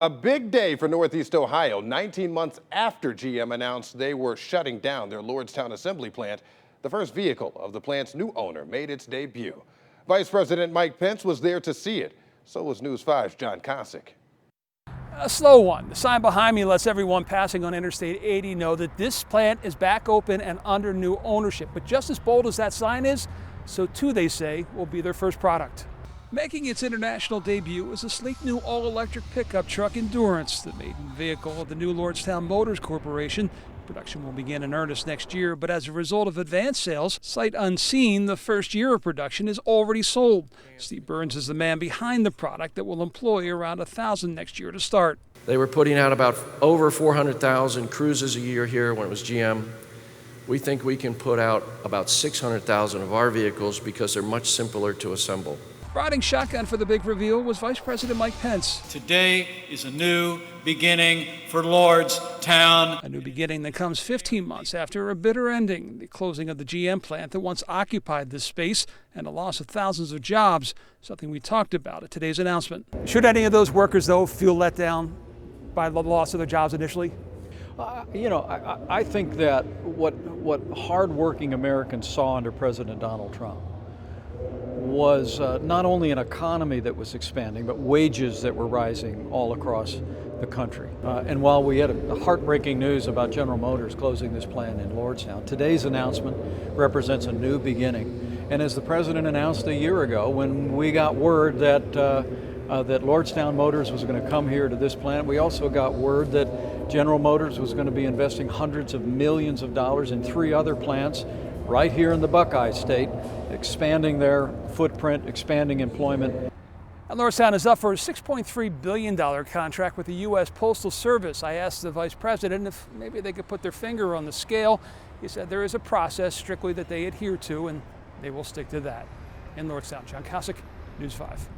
A big day for Northeast Ohio, 19 months after GM announced they were shutting down their Lordstown assembly plant. The first vehicle of the plant's new owner made its debut. Vice President Mike Pence was there to see it. So was News 5's John Kosick. A slow one. The sign behind me lets everyone passing on Interstate 80 know that this plant is back open and under new ownership. But just as bold as that sign is, so too, they say, will be their first product. Making its international debut is a sleek new all-electric pickup truck Endurance, the maiden vehicle of the new Lordstown Motors Corporation. Production will begin in earnest next year, but as a result of advanced sales, sight unseen, the first year of production is already sold. Steve Burns is the man behind the product that will employ around 1,000 next year to start. They were putting out about over 400,000 cruises a year here when it was GM. We think we can put out about 600,000 of our vehicles because they're much simpler to assemble. Riding shotgun for the big reveal was Vice President Mike Pence. Today is a new beginning for Lordstown. A new beginning that comes 15 months after a bitter ending, the closing of the GM plant that once occupied this space and the loss of thousands of jobs, something we talked about at today's announcement. Should any of those workers, though, feel let down by the loss of their jobs initially? I think that what hardworking Americans saw under President Donald Trump was not only an economy that was expanding, but wages that were rising all across the country. And while we had a heartbreaking news about General Motors closing this plant in Lordstown, today's announcement represents a new beginning. And as the President announced a year ago, when we got word that Lordstown Motors was going to come here to this plant, we also got word that General Motors was going to be investing hundreds of millions of dollars in 3 other plants right here in the Buckeye State, expanding their footprint, expanding employment. And Lordstown is up for a $6.3 billion contract with the U.S. Postal Service. I asked the Vice President if maybe they could put their finger on the scale. He said there is a process strictly that they adhere to, and they will stick to that. In Lordstown, John Kosick, News 5.